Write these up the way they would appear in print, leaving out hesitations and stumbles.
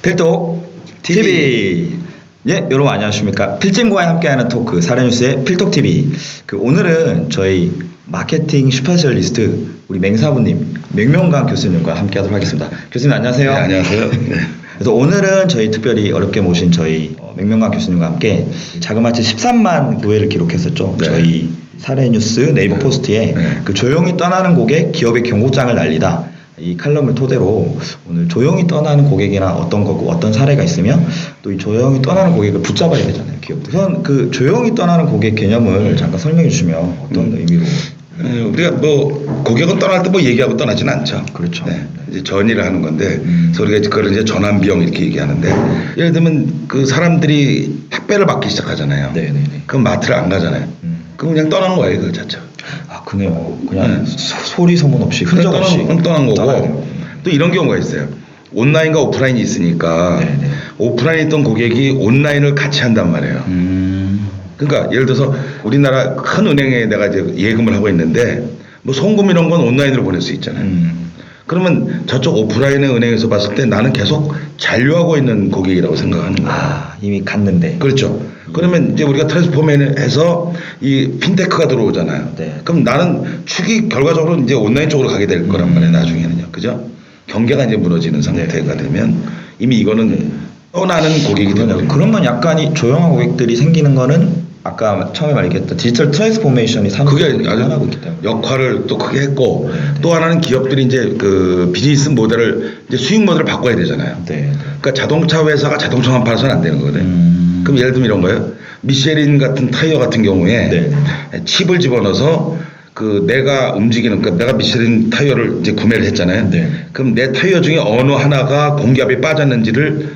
필톡 TV. 예, 여러분 안녕하십니까? 필진과의 함께하는 토크 사례뉴스의 필톡 TV. 오늘은 저희 마케팅 스페셜리스트 우리 맹사부님, 맹명강 교수님과 함께하도록 하겠습니다. 교수님 안녕하세요. 네, 안녕하세요. 네. 그래서 오늘은 저희 특별히 어렵게 모신 저희 맹명강 교수님과 함께 자그마치 13만 구회를 기록했었죠. 네. 저희 사례뉴스 네이버 포스트에 네. 조용히 떠나는 고객 기업의 경고장을 날리다. 이 칼럼을 토대로 오늘 조용히 떠나는 고객이나 어떤 거고 어떤 사례가 있으면 또 이 조용히 떠나는 고객을 붙잡아야 되잖아요, 기업들. 우선 조용히 떠나는 고객 개념을 잠깐 설명해 주시면 어떤 의미로? 우리가 고객은 떠날 때 얘기하고 떠나지는 않죠. 그렇죠. 네. 이제 전의를 하는 건데, 그래서 우리가 그걸 이제 전환 비용 이렇게 얘기하는데, 예를 들면 그 사람들이 택배를 받기 시작하잖아요. 네네네. 그럼 마트를 안 가잖아요. 그럼 그냥 떠난 거예요, 그 자체가. 아, 그네요. 그냥 소리 소문 없이 흔적 없이 떠난 거고. 떠나요. 또 이런 경우가 있어요. 온라인과 오프라인이 있으니까 네네. 오프라인에 있던 고객이 온라인을 같이 한단 말이에요. 그러니까 예를 들어서 우리나라 큰 은행에 내가 이제 예금을 하고 있는데 송금 이런 건 온라인으로 보낼 수 있잖아요. 그러면 저쪽 오프라인의 은행에서 봤을 때 나는 계속 잔류하고 있는 고객이라고 생각하는 거예요. 아, 이미 갔는데. 그렇죠. 그러면 이제 우리가 트랜스포메이션에서 이 핀테크가 들어오잖아요. 네. 그럼 나는 축이 결과적으로 이제 온라인 쪽으로 가게 될 거란 말이에요. 나중에는요. 그죠? 경계가 이제 무너지는 상태가 되면 이미 이거는 떠나는 고객이 되는 거예요. 그러면 약간 이 조용한 고객들이 생기는 거는 아까 처음에 말했던 디지털 트랜스포메이션이 그게 아주 하고 있기 때문에 역할을 또 크게 했고 또 하나는 기업들이 이제 그 비즈니스 모델을 이제 수익 모델을 바꿔야 되잖아요. 네. 그러니까 자동차 회사가 자동차만 팔아서는 안 되는 거거든요. 그럼 예를 들면 이런 거예요. 미쉐린 같은 타이어 같은 경우에 네. 칩을 집어넣어서 내가 움직이는, 그러니까 내가 미쉐린 타이어를 이제 구매를 했잖아요. 네. 그럼 내 타이어 중에 어느 하나가 공기압이 빠졌는지를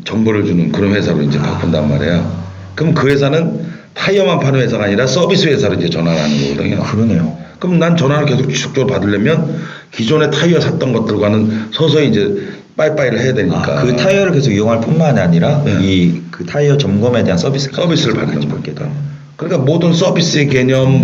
정보를 주는 그런 회사로 이제 바꾼단 말이에요. 그럼 그 회사는 타이어만 파는 회사가 아니라 서비스 회사로 이제 전환하는 거거든요. 그러네요. 그럼 난 전화를 계속 지속적으로 받으려면 기존에 타이어 샀던 것들과는 서서히 이제 빠이빠이를 해야 되니까. 그 타이어를 계속 이용할 뿐만이 아니라 네. 그 타이어 점검에 대한 서비스를 받는 겁니다. 그러니까 모든 서비스의 개념,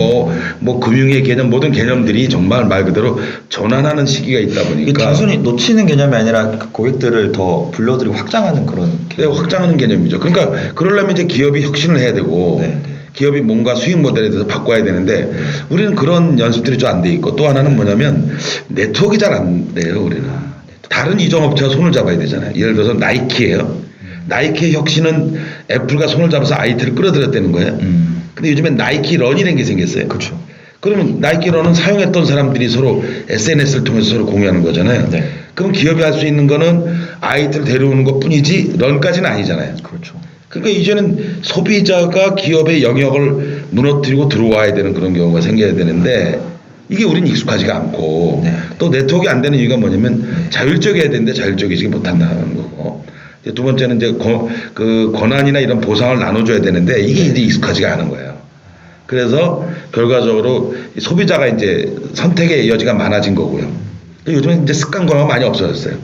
금융의 개념, 모든 개념들이 정말 말 그대로 전환하는 시기가 있다 보니까. 이게 단순히 놓치는 개념이 아니라 그 고객들을 더 불러들이고 확장하는 그런 개념. 네, 확장하는 개념이죠. 그러니까 그러려면 이제 기업이 혁신을 해야 되고 네. 기업이 뭔가 수익 모델에 대해서 바꿔야 되는데 우리는 그런 연습들이 좀 안 돼 있고 또 하나는 뭐냐면 네트워크가 잘 안 돼요, 우리는. 다른 이점업체가 손을 잡아야 되잖아요. 예를 들어서 나이키예요. 나이키의 혁신은 애플과 손을 잡아서 IT를 끌어들였다는 거예요. 근데 요즘엔 나이키 런이라는 게 생겼어요. 그렇죠. 그러면 나이키 런은 사용했던 사람들이 서로 SNS를 통해서 서로 공유하는 거잖아요. 네. 그럼 기업이 할 수 있는 거는 IT를 데려오는 것 뿐이지 런까지는 아니잖아요. 그렇죠. 그러니까 이제는 소비자가 기업의 영역을 무너뜨리고 들어와야 되는 그런 경우가 생겨야 되는데 이게 우리는 익숙하지가 않고 네. 또 네트워크가 안 되는 이유가 뭐냐면 자율적이어야 되는데 자율적이지 못한다는 거고 두 번째는 이제 그 권한이나 이런 보상을 나눠줘야 되는데 이게 이제 익숙하지가 않은 거예요. 그래서 결과적으로 소비자가 이제 선택의 여지가 많아진 거고요. 요즘은 이제 습관 권한가 많이 없어졌어요.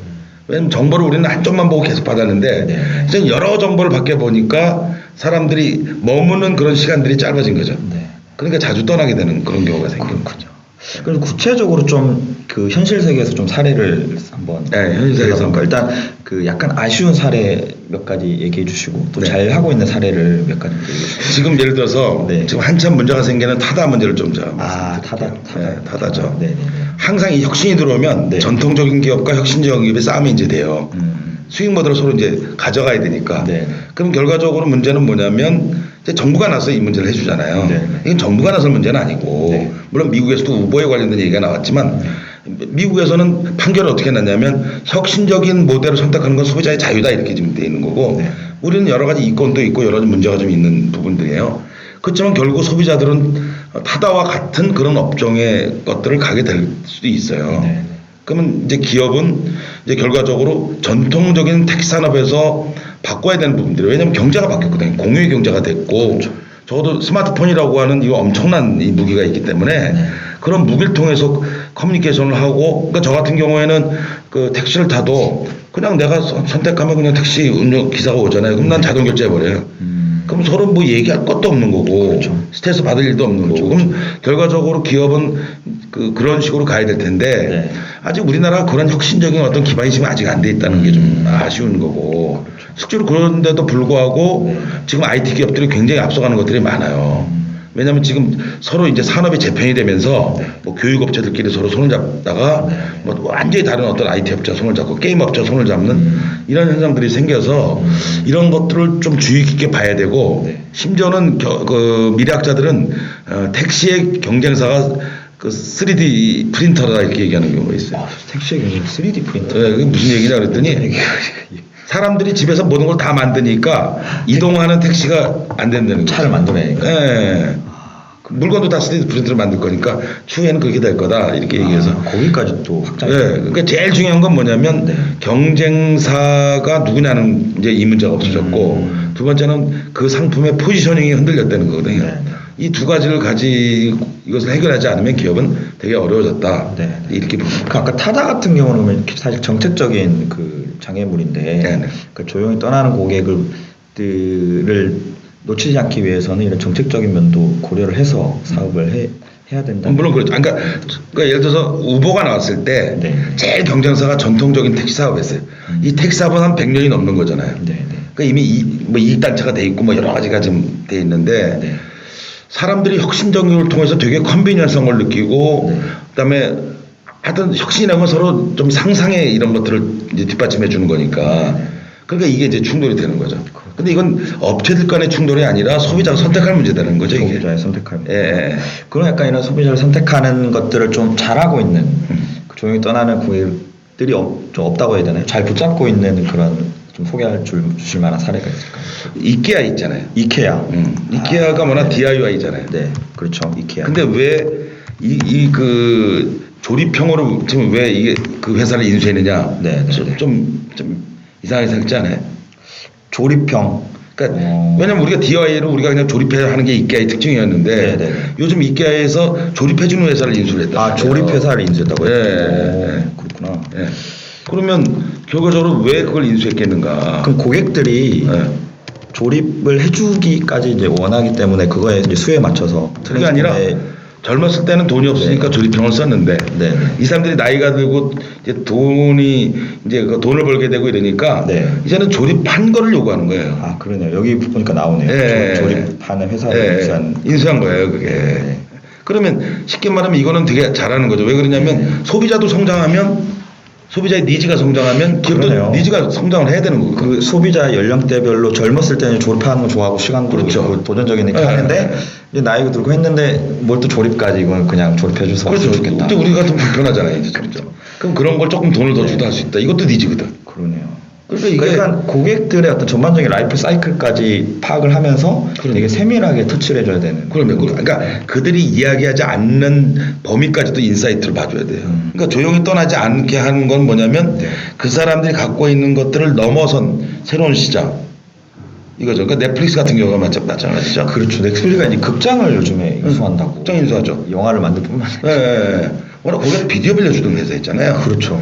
왜냐면 정보를 우리는 한쪽만 보고 계속 받았는데 이제 여러 정보를 받게 보니까 사람들이 머무는 그런 시간들이 짧아진 거죠. 네. 그러니까 자주 떠나게 되는 그런 경우가 생기는 거죠. 그래서 구체적으로 좀 그 현실 세계에서 좀 사례를 한번 현실 세계에서 일단 약간 아쉬운 사례 몇 가지 얘기해 주시고 또 네. 잘 하고 있는 사례를 몇 가지 얘기해 주시고. 지금 예를 들어서 지금 한참 문제가 생기는 타다 문제를 좀 타다죠. 네. 항상 이 혁신이 들어오면 전통적인 기업과 혁신적인 기업의 싸움이 이제 돼요. 수익 모델을 서로 이제 가져가야 되니까. 네. 그럼 결과적으로 문제는 뭐냐면 이제 정부가 나서 이 문제를 해주잖아요. 네. 이건 정부가 나설 문제는 아니고 물론 미국에서도 우버에 관련된 얘기가 나왔지만 미국에서는 판결을 어떻게 났냐면 혁신적인 모델을 선택하는 건 소비자의 자유다 이렇게 지금 돼 있는 거고 우리는 여러 가지 이권도 있고 여러 가지 문제가 좀 있는 부분들이에요. 그렇지만 결국 소비자들은 타다와 같은 그런 업종의 것들을 가게 될 수도 있어요. 그러면 이제 기업은 이제 결과적으로 전통적인 택시 산업에서 바꿔야 되는 부분들이 왜냐하면 경제가 바뀌었거든요. 공유의 경제가 됐고 적어도 스마트폰이라고 하는 이 엄청난 이 무기가 있기 때문에 그런 무기를 통해서 커뮤니케이션을 하고 그러니까 저 같은 경우에는 그 택시를 타도 그냥 내가 선택하면 그냥 택시 운전 기사가 오잖아요. 그럼 난 자동 결제해버려요. 그럼 서로 뭐 얘기할 것도 없는 거고 스트레스 받을 일도 없는 거고 그럼 결과적으로 기업은 그런 식으로 가야 될 텐데 아직 우리나라 그런 혁신적인 어떤 기반이 지금 아직 안 돼 있다는 게 좀 아쉬운 거고 실제로 그런데도 불구하고 지금 IT 기업들이 굉장히 앞서가는 것들이 많아요. 왜냐하면 지금 서로 이제 산업이 재편이 되면서 뭐 교육업체들끼리 서로 손을 잡다가 뭐 완전히 다른 어떤 IT 업체 손을 잡고 게임 업체 손을 잡는 이런 현상들이 생겨서 이런 것들을 좀 주의 깊게 봐야 되고 심지어는 그 미래학자들은 택시의 경쟁사가 그 3D 프린터다 이렇게 얘기하는 경우가 있어요. 아, 택시의 경우 3D 프린터. 네, 그게 무슨 얘기냐 그랬더니 사람들이 집에서 모든 걸 다 만드니까 이동하는 택시가 안 된다는 거예요. 차를 만들어야니까. 네. 물건도 다 3D 프린터로 만들 거니까 추후에는 그렇게 될 거다 이렇게 얘기해서 거기까지 또 확장이. 네, 그러니까 제일 중요한 건 뭐냐면 경쟁사가 누구냐는 이제 이 문제가 없어졌고 두 번째는 그 상품의 포지셔닝이 흔들렸다는 거거든요. 이 두 가지를 가지고 이것을 해결하지 않으면 기업은 되게 어려워졌다. 이렇게 봅니다. 그 아까 타다 같은 경우는 사실 정책적인 그 장애물인데 그 조용히 떠나는 고객들을 놓치지 않기 위해서는 이런 정책적인 면도 고려를 해서 사업을 해야 된다. 물론 그렇죠. 그러니까 예를 들어서 우버가 나왔을 때 제일 경쟁사가 전통적인 택시 사업이었어요. 이 택시 사업은 한 100년이 넘는 거잖아요. 그러니까 이미 뭐 이익단체가 돼 있고 뭐 여러 가지가 지금 돼 있는데 사람들이 혁신적인 걸 통해서 되게 컨비니언성을 느끼고 그다음에 하여튼 혁신이라는 건 서로 좀 상상의 이런 것들을 이제 뒷받침해 주는 거니까 그러니까 이게 이제 충돌이 되는 거죠. 근데 이건 업체들 간의 충돌이 아니라 소비자가 선택할 문제라는 거죠. 이게. 소비자의 선택할 문제. 그런 약간 이런 소비자를 선택하는 것들을 좀 잘하고 있는 그 조용히 떠나는 고객들이 좀 없다고 해야 되나요? 잘 붙잡고 있는 그런 좀 소개할 주실 만한 사례가 있을까요? 이케아 있잖아요. 이케아. 이케아가 워낙 DIY잖아요. 네, 그렇죠. 이케아. 근데 왜 그 조립형으로 지금 왜 이게 그 회사를 인수했느냐? 좀 이상하게 생각지 않아요? 조립형. 그러니까 왜냐면 우리가 DIY로 우리가 그냥 조립해 하는 게 이케아의 특징이었는데 요즘 이케아에서 조립해 주는 회사를 인수를 했다. 아, 조립 회사를 인수했다고요? 네. 그렇구나. 그러면 결과적으로 왜 그걸 인수했겠는가? 그럼 고객들이 조립을 해주기까지 이제 원하기 때문에 그거에 이제 수요에 맞춰서 그게 아니라 젊었을 때는 돈이 없으니까 조립형을 썼는데 이 사람들이 나이가 들고 이제 돈이 이제 그 돈을 벌게 되고 이러니까 이제는 조립한 거를 요구하는 거예요. 아, 그러네요. 여기 보니까 나오네요. 조립하는 회사를 인수한 거예요, 그게. 그러면 쉽게 말하면 이거는 되게 잘하는 거죠. 왜 그러냐면 소비자도 성장하면 소비자의 니즈가 성장하면 기업도 니즈가 성장을 해야 되는 거고. 그 소비자 연령대별로 젊었을 때는 조립하는 거 좋아하고 시간도 있고 도전적이니까 하는데 이제 나이가 들고 했는데 뭘 또 조립까지 이건 그냥 조립해 줘서 그렇죠. 근데 우리 같은 불편하잖아요, 이제 점점. 그럼 그런 걸 조금 돈을 더 주도 할 수 있다. 이것도 니즈거든. 그러네요. 그러니까 고객들의 어떤 전반적인 라이프 사이클까지 파악을 하면서 되게 세밀하게 터치를 해줘야 되는. 그러니까 그들이 이야기하지 않는 범위까지도 인사이트를 봐줘야 돼요. 그러니까 조용히 떠나지 않게 하는 건 뭐냐면 그 사람들이 갖고 있는 것들을 넘어선 새로운 시장. 이거죠. 그러니까 넷플릭스 같은 경우가 마찬가지죠. 그렇죠. 넷플릭스가 이제 극장을 요즘에 인수한다고. 극장 인수하죠. 영화를 만들 뿐만 아니라. 워낙 거기서 비디오 빌려주던 회사 있잖아요. 그렇죠.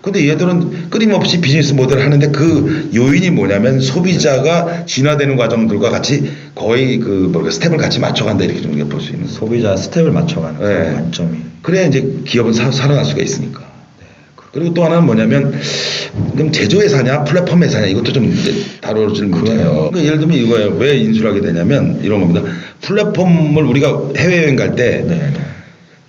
근데 얘들은 끊임없이 비즈니스 모델을 하는데 그 요인이 뭐냐면 소비자가 진화되는 과정들과 같이 거의 그 스텝을 같이 맞춰간다 이렇게 좀 볼 수 있는. 소비자 스텝을 맞춰가는 그런 관점이. 그래야 이제 기업은 살아날 수가 있으니까. 그리고 또 하나는 뭐냐면 그럼 제조회사냐 플랫폼 회사냐 이것도 좀 다뤄질 문제예요. 그러니까 예를 들면 이거예요. 왜 인수를 하게 되냐면 이런 겁니다. 플랫폼을 우리가 해외여행 갈 때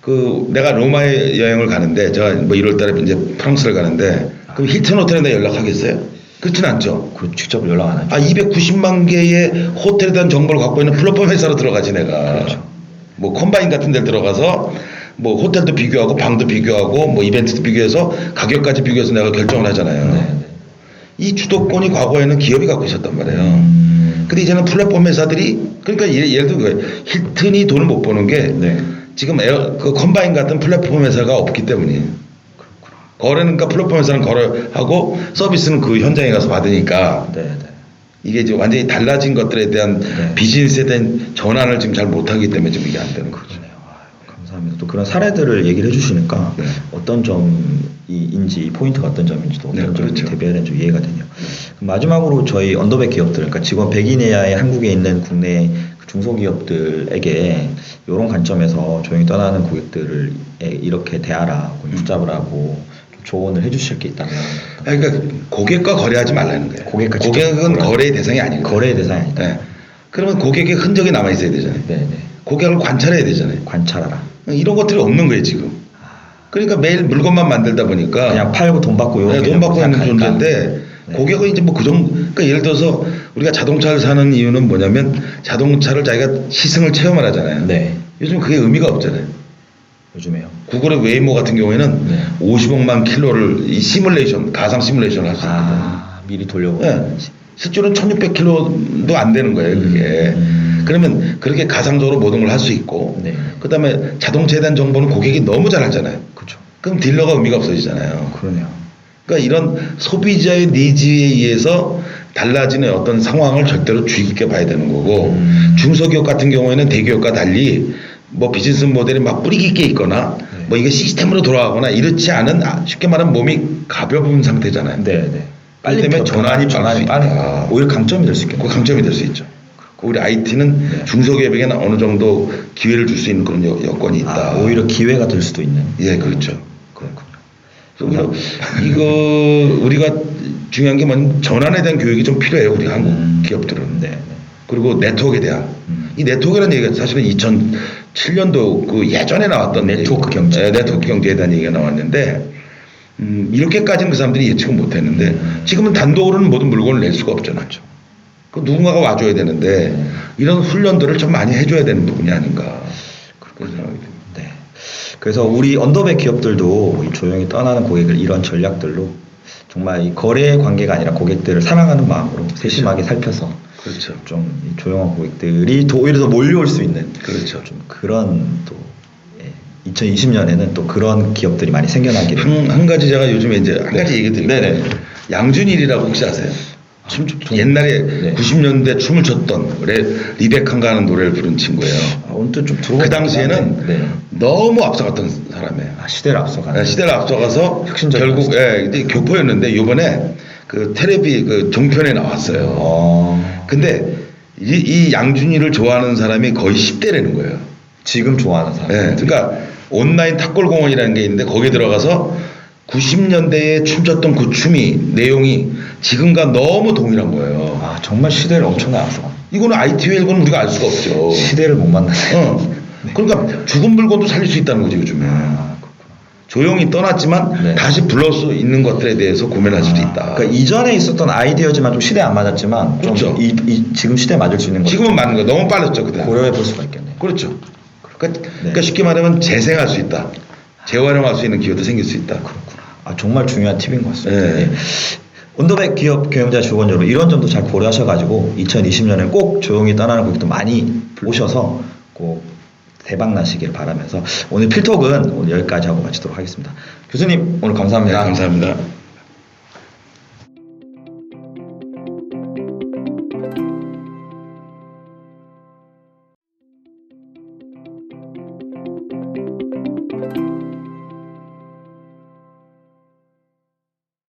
그 내가 로마에 여행을 가는데 제가 뭐 1월달에 이제 프랑스를 가는데 그럼 힐튼 호텔에 내가 연락하겠어요? 그렇진 않죠. 직접 연락 안 하죠. 290만 개의 호텔에 대한 정보를 갖고 있는 플랫폼 회사로 들어가지 내가. 그렇죠. 뭐 컴바인 같은 데 들어가서 뭐 호텔도 비교하고 방도 비교하고 뭐 이벤트도 비교해서 가격까지 비교해서 내가 결정을 하잖아요. 이 주도권이 과거에는 기업이 갖고 있었단 말이에요. 근데 이제는 플랫폼 회사들이 그러니까 예를 들어 힐튼이 돈을 못 버는 게 지금 그 컴바인 같은 플랫폼 회사가 없기 때문이에요. 거래는 그러니까 플랫폼 회사는 거래하고 서비스는 그 현장에 가서 받으니까 이게 이제 완전히 달라진 것들에 대한 비즈니스에 대한 전환을 지금 잘 못하기 때문에 지금 이게 안 되는 거죠. 감사합니다. 또 그런 사례들을 얘기를 해주시니까 어떤 점인지 포인트가 어떤 점인지도 어떤 점이 대비해야 되는지 이해가 되네요. 마지막으로 저희 언더백 기업들, 그러니까 직원 100인 이하의 한국에 있는 국내 중소기업들에게 이런 관점에서 조용히 떠나는 고객들을 이렇게 대하라, 붙잡으라고 조언을 해주실 게 있다면 그러니까 고객과 거래하지 말라는 거예요. 고객은 거래의 대상이 아니고 거래의 대상이 아니다. 네. 그러면 고객의 흔적이 남아 있어야 되잖아요. 네네. 고객을 관찰해야 되잖아요. 관찰하라. 이런 것들이 없는 거예요 지금. 그러니까 매일 물건만 만들다 보니까 그냥 팔고 돈 받고 네, 돈 받고 있는 존재인데 네. 고객은 이제 뭐 그 정도. 그러니까 예를 들어서 우리가 자동차를 사는 이유는 뭐냐면 자동차를 자기가 시승을 체험을 하잖아요. 네. 요즘 그게 의미가 없잖아요. 요즘에요. 구글의 웨이모 같은 경우에는 네. 50억만 킬로를 이 시뮬레이션, 가상 시뮬레이션을 할 수 있거든요. 미리 돌려보고. 네. 실제로는 1600킬로도 안 되는 거예요, 그게. 그러면 그렇게 가상적으로 모든 걸 할 수 있고, 네. 그 다음에 자동차에 대한 정보는 고객이 너무 잘 알잖아요. 그렇죠. 그럼 딜러가 의미가 없어지잖아요. 그러네요. 그러니까 이런 소비자의 니즈에 의해서 달라지는 어떤 상황을 절대로 주의 깊게 봐야 되는 거고, 중소기업 같은 경우에는 대기업과 달리 뭐 비즈니스 모델이 막 뿌리 깊게 있거나, 네. 뭐 이게 시스템으로 돌아가거나 이렇지 않은 쉽게 말하면 몸이 가벼운 상태잖아요. 네. 빨리 때문에 전환이 빠를 수 빠르니까 오히려 강점이 될 수 있겠네요. 그 강점이 될 수 있죠. 우리 IT는 네. 중소기업에게는 어느 정도 기회를 줄 수 있는 그런 여건이 있다. 오히려 기회가 될 수도 있는. 예, 그렇죠. 그렇군요. 그래서 이거 우리가 중요한 게 뭐냐면 전환에 대한 교육이 좀 필요해요. 우리 한국 기업들은. 네. 그리고 네트워크에 대한. 이 네트워크라는 얘기가 사실은 2007년도 그 예전에 나왔던 네트워크 경제. 네, 네트워크 경제에 대한 얘기가 나왔는데 이렇게까지는 그 사람들이 예측을 못했는데 지금은 단독으로는 모든 물건을 낼 수가 없잖아요. 그 누군가가 와줘야 되는데 이런 훈련들을 좀 많이 해줘야 되는 부분이 아닌가 그런 생각이 듭니다. 네. 그래서 우리 언더백 기업들도 이 조용히 떠나는 고객을 이런 전략들로 정말 이 거래 관계가 아니라 고객들을 사랑하는 마음으로 세심하게 살펴서 그렇죠. 좀이 조용한 고객들이 오히려 더 몰려올 수 있는 그렇죠. 좀 그런 또 2020년에는 또 그런 기업들이 많이 생겨나기를 한 가지 제가 요즘에 이제 한 가지 얘기 드릴게요. 네네. 양준일이라고 혹시 아세요? 옛날에 90년대 춤을 췄던 리베칸가 하는 노래를 부른 친구예요. 언뜻 좀 들어본 그 당시에는 네. 너무 앞서갔던 사람이에요. 시대를 앞서가는. 시대를 앞서가서 혁신적인 결국 이제 교포였는데 이번에 그 텔레비 그 종편에 나왔어요. 근데 이 양준일을 좋아하는 사람이 거의 10대라는 거예요. 지금 좋아하는 사람. 그러니까 온라인 탁골공원이라는 게 있는데 거기에 들어가서 90년대에 춤췄던 그 춤이 내용이 지금과 너무 동일한 거예요. 정말 시대를 엄청나게 앞서가. 이거는 IT의 일고는 우리가 알 수가 없죠. 시대를 못 만나네. 네. 그러니까 죽은 물건도 살릴 수 있다는 거지 요즘에. 조용히 떠났지만 다시 불러올 수 있는 것들에 대해서 고민할 수도 있다. 그러니까 이전에 있었던 아이디어지만 좀 시대에 안 맞았지만 그렇죠. 좀 지금 시대에 맞을 수 있는 거. 지금은 맞는 거 너무 빨랐죠 그때. 고려해 볼 수가 있겠네요. 그렇죠. 그러니까 쉽게 말하면 재생할 수 있다. 재활용할 수 있는 기회도 생길 수 있다. 그렇구나. 정말 중요한 팁인 것 같습니다. 네. 언더백 기업 경영자 직원 여러분 이런 점도 잘 고려하셔가지고 2020년에 꼭 조용히 떠나는 고객도 많이 오셔서 꼭 대박 나시길 바라면서 오늘 필톡은 오늘 여기까지 하고 마치도록 하겠습니다. 교수님 오늘 감사합니다. 네, 감사합니다.